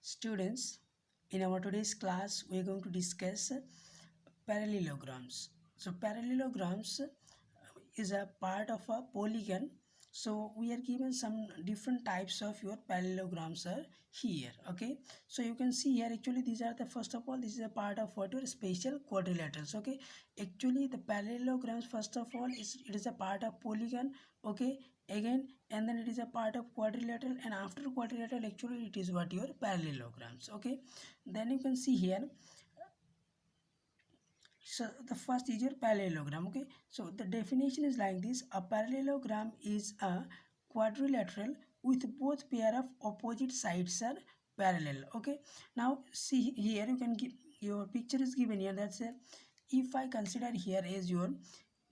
Students, in our today's class, we are going to discuss parallelograms. So, parallelograms is a part of a polygon. So, we are given some different types of your parallelograms are here. Okay, so you can see here actually these are the first of all, this is a part of what your spatial quadrilaterals. Okay, actually the parallelograms first of all it is a part of polygon. Okay, again, and then it is a part of quadrilateral, and after quadrilateral actually it is what your parallelograms. Okay, then you can see here, so the first is your parallelogram. Okay, so the definition is like this: a parallelogram is a quadrilateral with both pair of opposite sides are parallel. Okay, now see here, you can give your picture is given here. That's a, if I consider here as your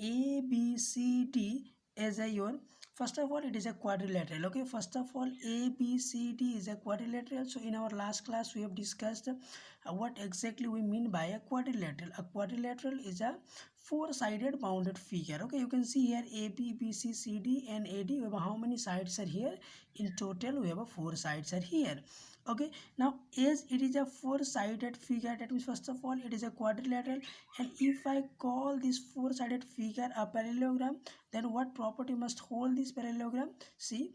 a B C D as a your, first of all it is a quadrilateral. Okay, first of all A B C D is a quadrilateral. So in our last class we have discussed what exactly we mean by a quadrilateral. A quadrilateral is a four-sided bounded figure. Okay, you can see here A B B C C D and A D. We have how many sides are here? In total we have a four sides are here. Okay, now as it is a four-sided figure, that means first of all it is a quadrilateral, and if I call this four-sided figure a parallelogram, then what property must hold this parallelogram? See,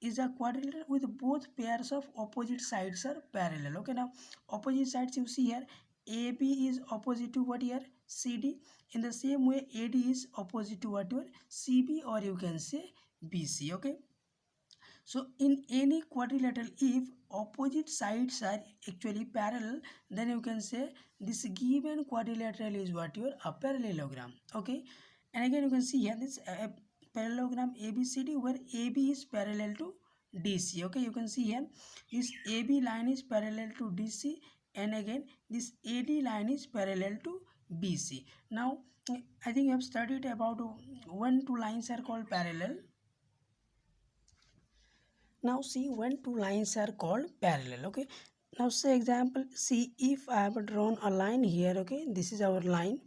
is a quadrilateral with both pairs of opposite sides are parallel. Okay, now opposite sides you see here, AB is opposite to what here? CD. In the same way AD is opposite to what your CB, or you can say BC. Okay, so in any quadrilateral, if opposite sides are actually parallel, then you can say this given quadrilateral is what your a parallelogram. Okay, and again you can see here this parallelogram ABCD, where AB is parallel to DC. Okay, you can see here this AB line is parallel to DC, and again this AD line is parallel to BC. Now I think you have studied about when two lines are called parallel. Now see, when two lines are called parallel. Okay, now say example, see if I have drawn a line here. Okay, this is our line.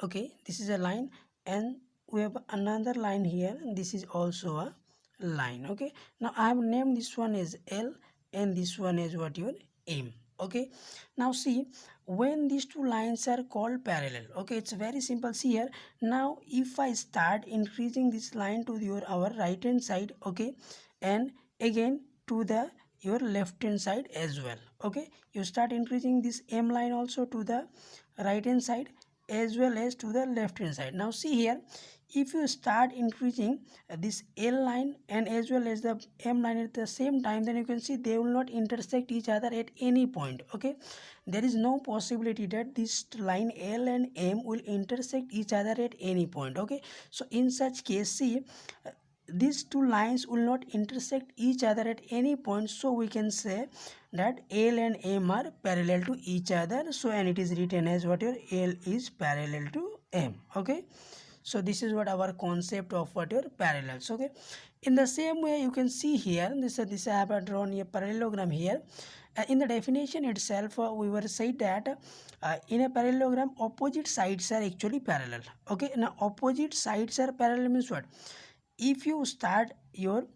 Okay, this is a line, and we have another line here, and this is also a line. Okay, now I have named this one as L and this one is what your M. Okay, now see, when these two lines are called parallel, okay, it's very simple. See here, now if I start increasing this line to your our right hand side, okay, and again to the your left hand side as well. Okay, you start increasing this M line also to the right hand side as well as to the left hand side. Now see here, if you start increasing this L line and as well as the M line at the same time, then you can see they will not intersect each other at any point. Okay, there is no possibility that this line L and M will intersect each other at any point. Okay, so in such case, see, these two lines will not intersect each other at any point, so we can say that L and M are parallel to each other. So and it is written as what your L is parallel to M. Okay, so this is what our concept of what your parallels. Okay, in the same way you can see here, this I have drawn a parallelogram here. In the definition itself, we were said that in a parallelogram opposite sides are actually parallel. Okay, now opposite sides are parallel means what? If you start your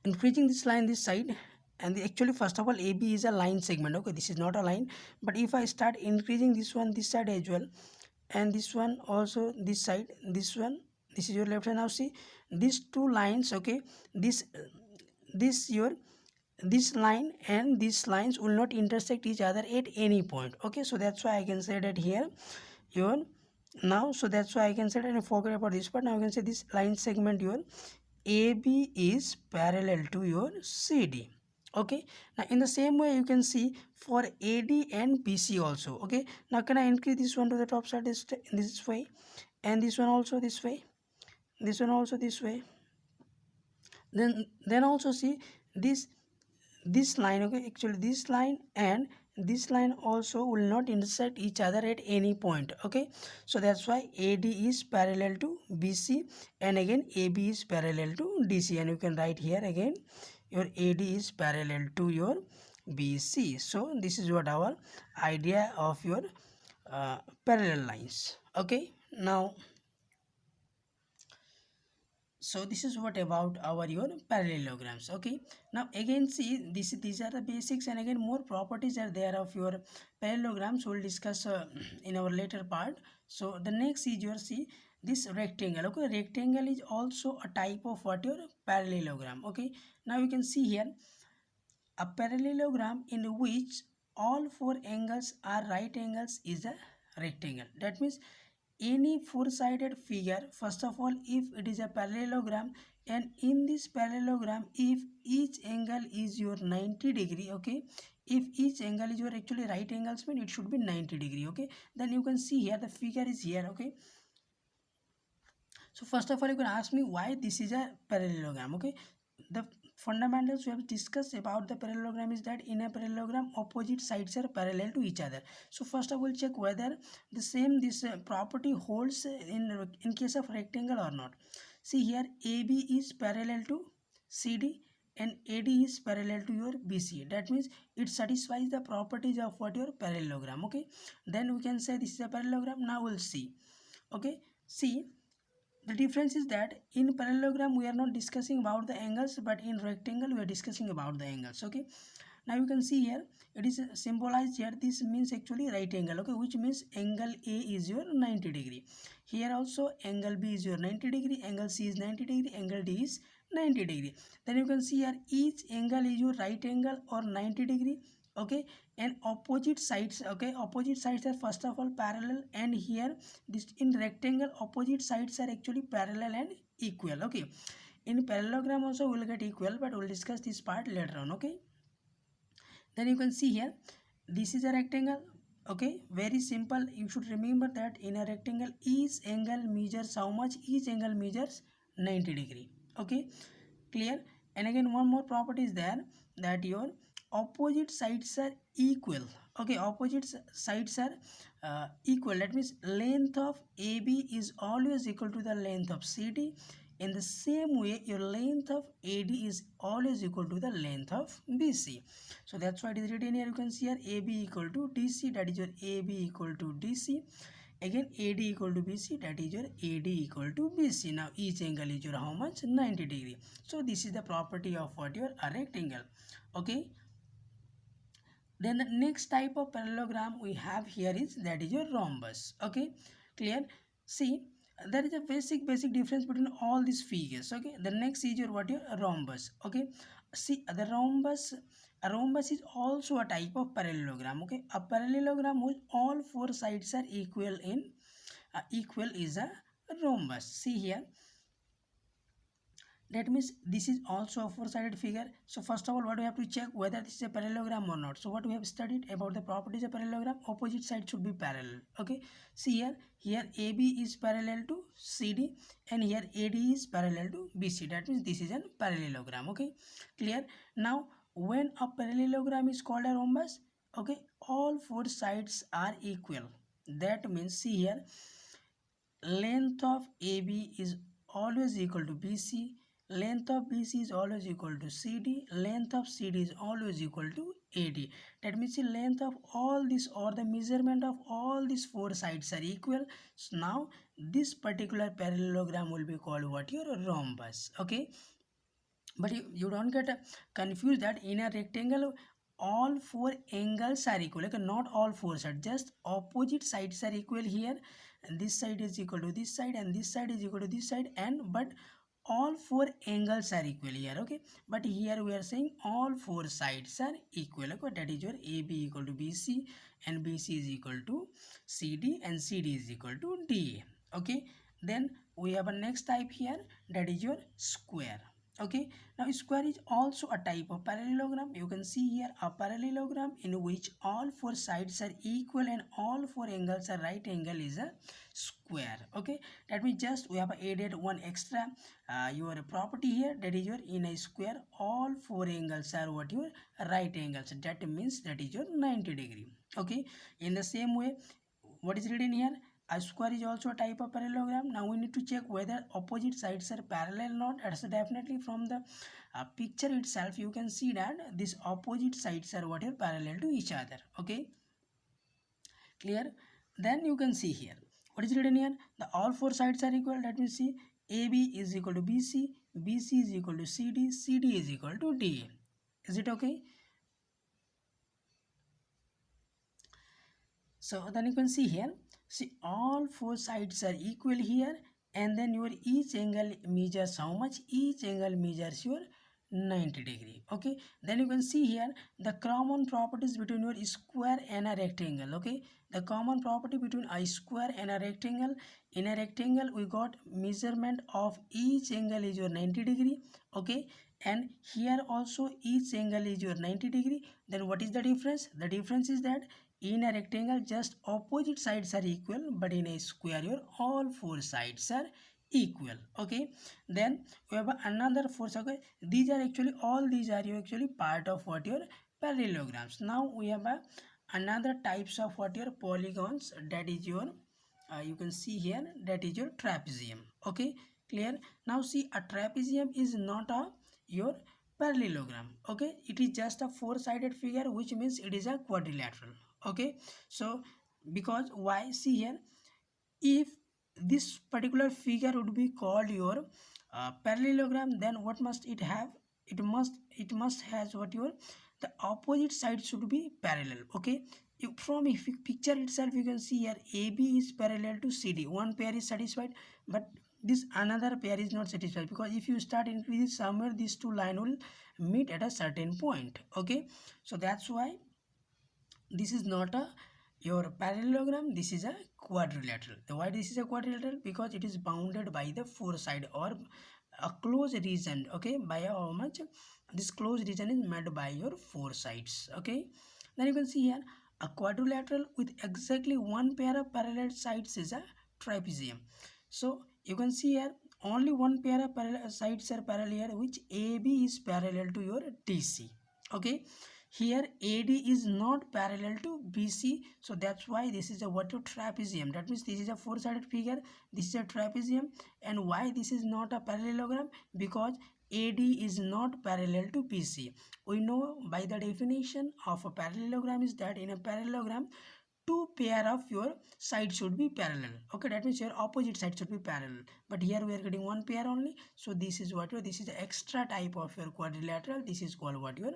increasing this line this side, and actually first of all AB is a line segment. Okay, this is not a line, but if I start increasing this one this side as well, and this one also this side, this one, this is your left hand. Now see these two lines. Okay, this your this line and these lines will not intersect each other at any point. Okay, so that's why I can say that here your, now so that's why I can say that, and forget about this part. Now I can say this line segment your AB is parallel to your CD. Okay, now in the same way you can see for AD and BC also. Okay, now can I increase this one to the top side this way, and this one also this way, this one also this way, then also see this line. Okay, actually this line and this line also will not intersect each other at any point. Okay, so that's why AD is parallel to BC, and again AB is parallel to DC, and you can write here again your AD is parallel to your BC. So this is what our idea of your parallel lines. Okay, now So this is what about our your parallelograms. Okay, now again see these are the basics, and again more properties are there of your parallelograms. We'll discuss in our later part. So the next is your see this rectangle. Okay, rectangle is also a type of what your parallelogram. Okay, now you can see here a parallelogram in which all four angles are right angles is a rectangle. That means any four-sided figure, first of all, if it is a parallelogram, and in this parallelogram, if each angle is your 90 degree, okay, if each angle is your actually right angles, mean it should be 90 degree, okay, then you can see here the figure is here, okay. So first of all, you can ask me why this is a parallelogram, okay. The fundamentals we have discussed about the parallelogram is that in a parallelogram opposite sides are parallel to each other. So first of all, check whether this property holds in case of rectangle or not. See here, AB is parallel to CD and AD is parallel to your BC. That means it satisfies the properties of what your parallelogram, okay. Then we can say this is a parallelogram. Now we'll see, okay. See, the difference is that in parallelogram we are not discussing about the angles, but in rectangle we are discussing about the angles, okay. Now you can see here it is symbolized here. This means actually right angle, okay, which means angle A is your 90 degree. Here also angle B is your 90 degree, angle C is 90 degree, angle D is 90 degree. Then you can see here each angle is your right angle or 90 degree, okay, and opposite sides, okay, opposite sides are first of all parallel, and here this in rectangle opposite sides are actually parallel and equal, okay. In parallelogram also we'll get equal, but we'll discuss this part later on, okay. Then you can see here this is a rectangle, okay, very simple. You should remember that in a rectangle each angle measures how much? Each angle measures 90 degree, okay, clear. And again one more property is there, that your opposite sides are equal, okay, opposite sides are equal. That means length of AB is always equal to the length of CD. In the same way your length of AD is always equal to the length of BC. So that's why it is written here. You can see here AB equal to DC, that is your AB equal to DC. Again AD equal to BC, that is your AD equal to BC. Now each angle is your how much? 90 degree. So this is the property of what your a rectangle, okay. Then the next type of parallelogram we have here is that is your rhombus, okay, clear. See, there is a basic difference between all these figures, okay. The next is your what your rhombus, okay. See, the rhombus is also a type of parallelogram, okay. A parallelogram with all four sides are equal in equal is a rhombus. See here, that means this is also a four-sided figure. So first of all, what we have to check whether this is a parallelogram or not. So what we have studied about the properties of parallelogram, opposite side should be parallel, okay. See here AB is parallel to CD and here AD is parallel to BC. That means this is a parallelogram, okay, clear. Now when a parallelogram is called a rhombus, okay, all four sides are equal. That means see here, length of AB is always equal to BC, length of BC is always equal to CD, length of CD is always equal to AD. That means the length of all this or the measurement of all these four sides are equal. So now this particular parallelogram will be called what? Your rhombus, okay. But you don't get confused that in a rectangle all four angles are equal, okay, not all four sides, just opposite sides are equal here, and this side is equal to this side and this side is equal to this side, and but all four angles are equal here, okay. But here we are saying all four sides are equal, okay. That is your AB equal to BC and BC is equal to CD and CD is equal to DA, okay. Then we have a next type here, that is your square, okay. Now square is also a type of parallelogram. You can see here a parallelogram in which all four sides are equal and all four angles are right angle is a square, okay. That means just we have added one extra your property here, that is your in a square all four angles are what? Your right angles. That means that is your 90 degree, okay. In the same way, what is written here, a square is also a type of parallelogram. Now we need to check whether opposite sides are parallel or not. That's definitely from the picture itself you can see that these opposite sides are what are parallel to each other, okay, clear. Then you can see here what is written here, the all four sides are equal. Let me see, AB is equal to BC, BC is equal to CD, CD is equal to DA. Is it okay? So then you can see here, see all four sides are equal here, and then your each angle measures how much? Each angle measures your 90 degree. Okay, then you can see here the common properties between your square and a rectangle. Okay, the common property between a square and a rectangle, in a rectangle we got measurement of each angle is your 90 degree. Okay, and here also each angle is your 90 degree. Then what is the difference? The difference is that in a rectangle just opposite sides are equal, but in a square your all four sides are equal. Okay, then we have another four. Okay, these are actually, all these are your actually part of what your parallelograms. Now we have another types of what your polygons, that is your you can see here, that is your trapezium. Okay, clear? Now see, a trapezium is not a your parallelogram. Okay, it is just a four-sided figure, which means it is a quadrilateral. Okay, so because why, see here, if this particular figure would be called your parallelogram, then what must it have? It must has what your, the opposite side should be parallel. Okay, from if you picture itself you can see here AB is parallel to CD, one pair is satisfied, but this another pair is not satisfied, because if you start increasing somewhere, these two line will meet at a certain point. Okay, so that's why this is not a your parallelogram, this is a quadrilateral. Why this is a quadrilateral? Because it is bounded by the four side or a closed region. Okay, by how much? This closed region is made by your four sides. Okay, then you can see here a quadrilateral with exactly one pair of parallel sides is a trapezium. So you can see here only one pair of parallel sides are parallel here, which AB is parallel to your DC. Okay, here AD is not parallel to BC, so that's why this is a what, a trapezium. That means this is a four-sided figure, this is a trapezium. And why this is not a parallelogram? Because AD is not parallel to BC. We know by the definition of a parallelogram is that in a parallelogram two pair of your sides should be parallel. Okay, that means your opposite side should be parallel, but here we are getting one pair only. So this is what your, this is the extra type of your quadrilateral. This is called what, your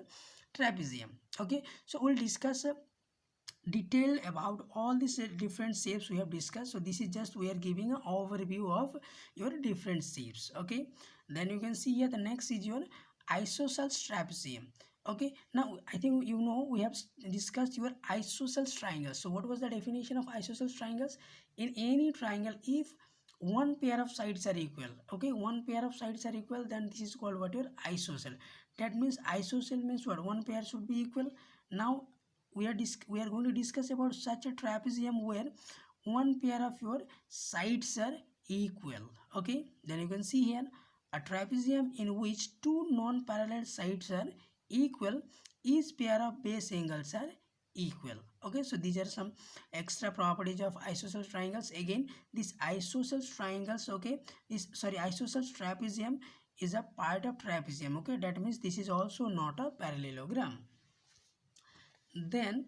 trapezium. Okay, so we'll discuss detail about all these different shapes we have discussed. So this is just we are giving an overview of your different shapes. Okay, then you can see here the next is your isosceles trapezium. Okay, now I think you know we have discussed your isosceles triangles. So what was the definition of isosceles triangles? In any triangle, if one pair of sides are equal, okay, one pair of sides are equal, then this is called what, your isosceles. That means isosceles means what, one pair should be equal. Now we are going to discuss about such a trapezium where one pair of your sides are equal. Okay, then you can see here a trapezium in which two non-parallel sides are equal, each pair of base angles are equal. Okay, so these are some extra properties of isosceles triangles. Again, this isosceles triangles, okay, this, sorry, isosceles trapezium is a part of trapezium. Okay, that means this is also not a parallelogram. Then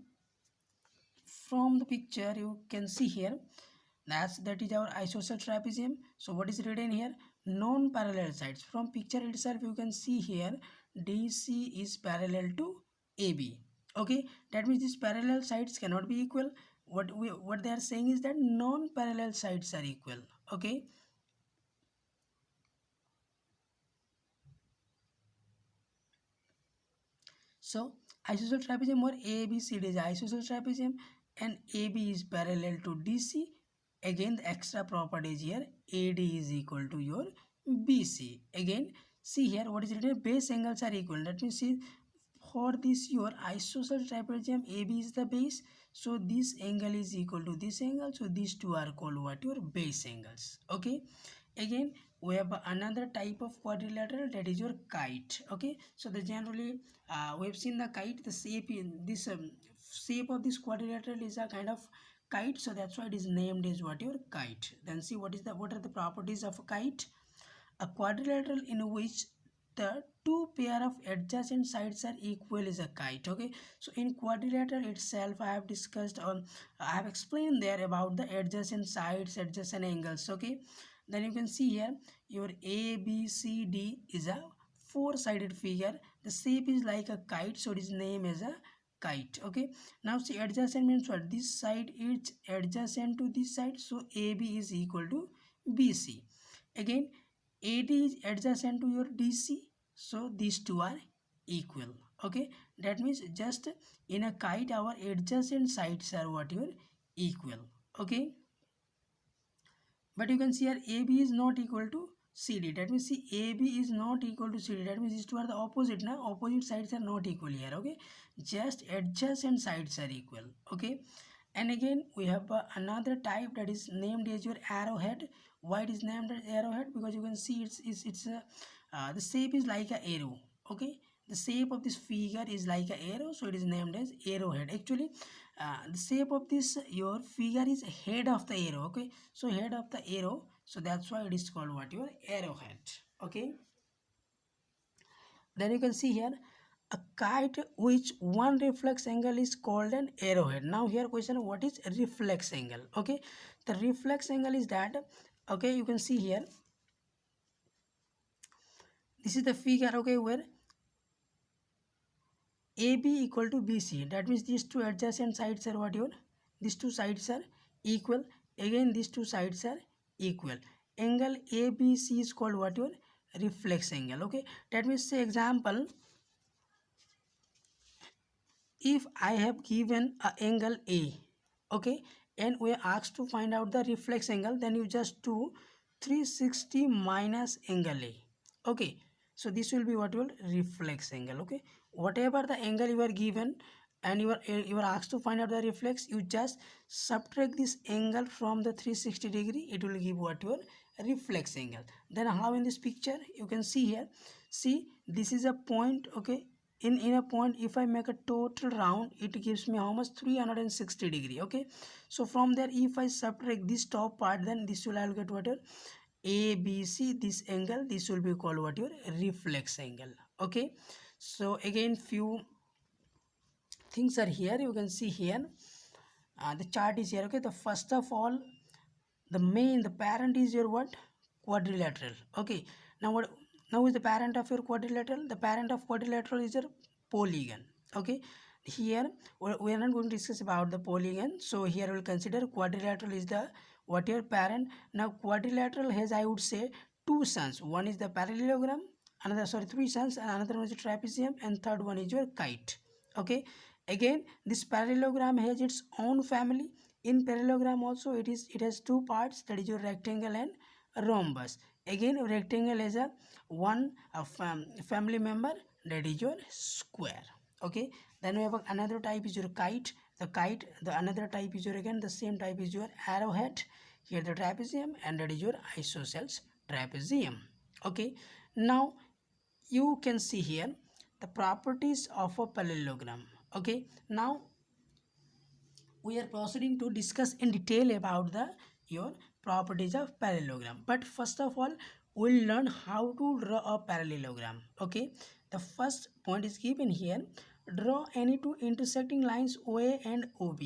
from the picture you can see here, that is our isosceles trapezium. So what is written here? Non-parallel sides. From picture itself you can see here DC is parallel to AB. Okay, that means these parallel sides cannot be equal. What they are saying is that non-parallel sides are equal. Okay, so isosceles trapezium or ABCD is isosceles trapezium, and AB is parallel to DC. Again, the extra properties here, AD is equal to your BC. Again, see here what is written, base angles are equal. That means see, for this your isosceles trapezium, AB is the base, so this angle is equal to this angle, so these two are called what, your base angles. Okay, again we have another type of quadrilateral, that is your kite. Okay, so the generally we have seen the kite, the shape in this shape of this quadrilateral is a kind of kite, so that's why it is named as what, your kite. Then see what are the properties of a kite. A quadrilateral in which the two pair of adjacent sides are equal is a kite. Okay, so in quadrilateral itself I have discussed on, I have explained there about the adjacent sides, adjacent angles. Okay, Then you can see here your A, B, C, D is a four-sided figure. The shape is like a kite, so it is named as a kite. Okay, now see adjacent means what? This side is adjacent to this side, so AB is equal to BC. Again, AD is adjacent to your DC, so these two are equal. Okay, that means just in a kite our adjacent sides are what your equal. Okay, but you can see here AB is not equal to CD. That means see AB is not equal to CD. That means these two are the opposite. Now opposite sides are not equal here. Okay, just adjacent sides are equal. Okay, and again we have another type that is named as your arrowhead. Why it is named as arrowhead? Because you can see the shape is like a arrow. Okay, the shape of this figure is like a arrow, so it is named as arrowhead. Actually, the shape of this your figure is head of the arrow. Okay, so head of the arrow, so that's why it is called what your arrowhead. Okay, then you can see here a kite which one reflex angle is called an arrowhead. Now here question, what is reflex angle? Okay, the reflex angle is that, okay, you can see here this is the figure, okay, where AB equal to BC. That means these two adjacent sides are what your, these two sides are equal. Again these two sides are equal. Angle ABC is called what your reflex angle. Okay, that means say example, if I have given a angle A, okay, and we are asked to find out the reflex angle, then you just do 360 minus angle A. Okay, so this will be what will reflex angle. Okay, whatever the angle you are given and you are asked to find out the reflex, you just subtract this angle from the 360 degree, it will give what your reflex angle. Then how in this picture you can see here, see this is a point. Okay, in a point, if I make a total round, it gives me how much? 360 degree. Okay, so from there if I subtract this top part, then this will, I'll get what your ABC, this angle, this will be called what your reflex angle. Okay, so again few things are here, you can see here, the chart is here. Okay, the first of all, the parent is your what? Quadrilateral. Okay, now what, now is the parent of your quadrilateral? The parent of quadrilateral is your polygon. Okay, here we are not going to discuss about the polygon, so here we'll consider quadrilateral is the what your parent. Now quadrilateral has, I would say, two sons. One is the parallelogram, another, sorry, three sons, and another one is the trapezium, and third one is your kite. Okay, again this parallelogram has its own family. In parallelogram also it has two parts, that is your rectangle and rhombus. Again rectangle has a one family member, that is your square. Okay, then we have another type is your kite. The another type is your, again the same type is your arrowhead. Here the trapezium, and that is your isosceles trapezium. Okay, now you can see here the properties of a parallelogram. Okay, now we are proceeding to discuss in detail about the your properties of parallelogram. But first of all, we'll learn how to draw a parallelogram. Okay, the first point is given here. Draw any two intersecting lines OA and OB.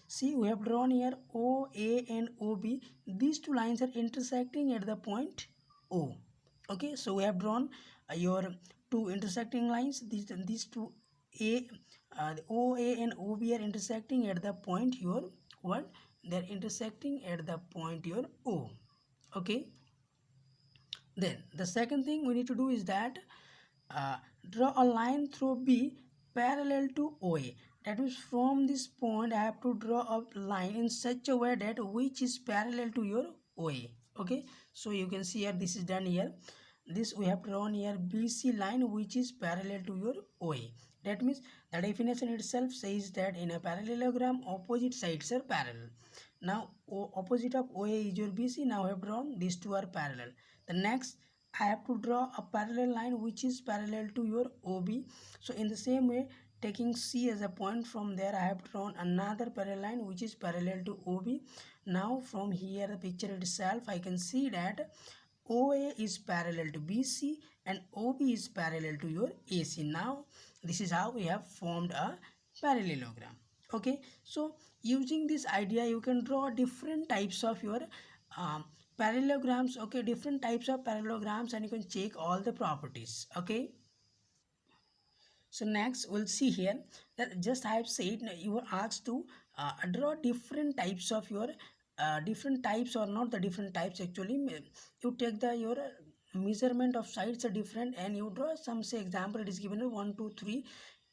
See, we have drawn here OA and OB. These two lines are intersecting at the point O. Okay, so we have drawn your two intersecting lines. These two A, the OA and OB are intersecting at the point your what? They are intersecting at the point your O. Okay, then the second thing we need to do is that draw a line through B parallel to OA. That means from this point I have to draw a line in such a way that which is parallel to your OA. Okay, so you can see here this is done here. This we have drawn here BC line which is parallel to your OA. That means the definition itself says that in a parallelogram opposite sides are parallel. Now opposite of OA is your BC. Now I have drawn these two are parallel. The next I have to draw a parallel line which is parallel to your OB. So in the same way, taking C as a point, from there I have drawn another parallel line which is parallel to OB. Now from here the picture itself I can see that OA is parallel to BC and OB is parallel to your AC. Now this is how we have formed a parallelogram. Okay, so using this idea you can draw different types of your parallelograms, okay, different types of parallelograms, and you can check all the properties. Okay, so next we'll see here that just I have said you were asked to draw different types of your different types, or not the different types actually. You take the your measurement of sides are different, and you draw some, say example it is given 1 2 3,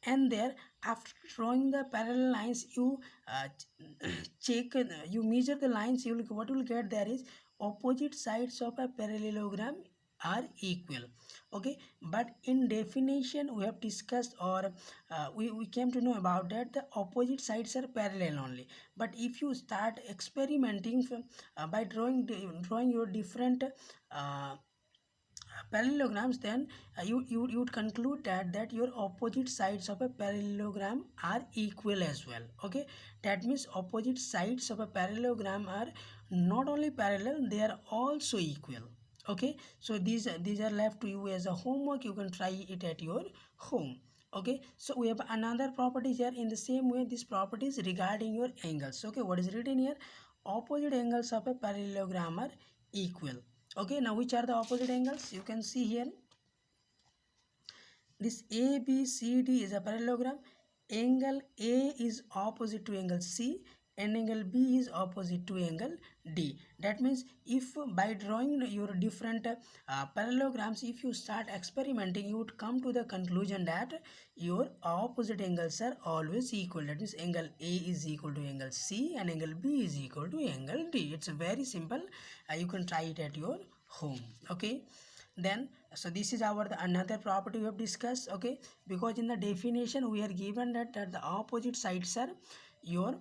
and there after drawing the parallel lines you check, you measure the lines, you will, what you will get there is opposite sides of a parallelogram are equal. Okay, but in definition we have discussed, or we came to know about that the opposite sides are parallel only. But if you start experimenting by drawing your different parallelograms, then you would conclude that your opposite sides of a parallelogram are equal as well. Okay, that means opposite sides of a parallelogram are not only parallel, they are also equal. Okay, so these are left to you as a homework. You can try it at your home. Okay, so we have another property here. In the same way, this property is regarding your angles. Okay, what is written here? Opposite angles of a parallelogram are equal. Okay, now which are the opposite angles? You can see here this ABCD is a parallelogram. Angle A is opposite to angle C, and angle B is opposite to angle D. That means if by drawing your different parallelograms, if you start experimenting, you would come to the conclusion that your opposite angles are always equal. That means angle A is equal to angle C, and angle B is equal to angle D. It's very simple. You can try it at your home. Okay, then so this is our another property we have discussed. Okay, because in the definition we are given that the opposite sides are your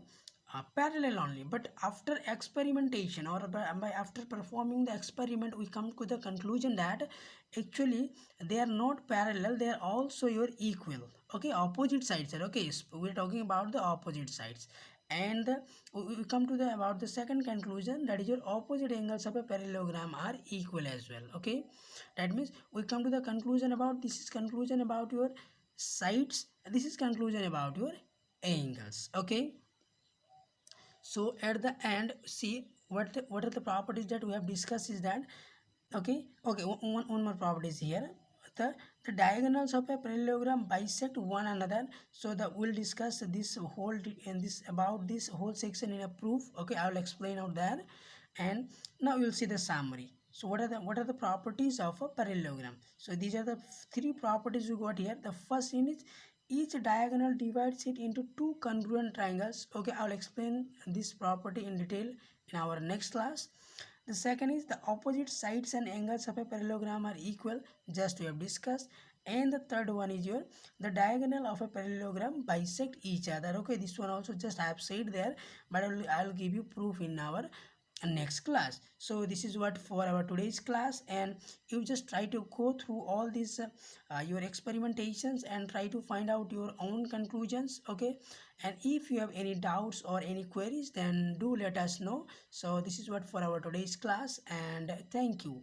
parallel only, but after experimentation, or by after performing the experiment, we come to the conclusion that actually they are not parallel, they are also your equal. Okay, opposite sides are, okay, so we're talking about the opposite sides. And we come to the about the second conclusion, that is your opposite angles of a parallelogram are equal as well. Okay, that means we come to the conclusion about, this is conclusion about your sides, this is conclusion about your angles. Okay, so at the end, see what are the properties that we have discussed is that, okay, one more property is here. The diagonals of a parallelogram bisect one another. So that we'll discuss this whole in this about this whole section in a proof. Okay, I will explain out there, and now you'll see the summary. So what are the properties of a parallelogram? So these are the three properties we got here. The first one is each diagonal divides it into two congruent triangles. Okay, I'll explain this property in detail in our next class. The second is the opposite sides and angles of a parallelogram are equal, just we have discussed. And the third one is your the diagonal of a parallelogram bisect each other. Okay, this one also just I have said there, but I'll give you proof in our next class. So this is what for our today's class, and you just try to go through all these your experimentations and try to find out your own conclusions. Okay, and if you have any doubts or any queries, then do let us know. So this is what for our today's class, and thank you.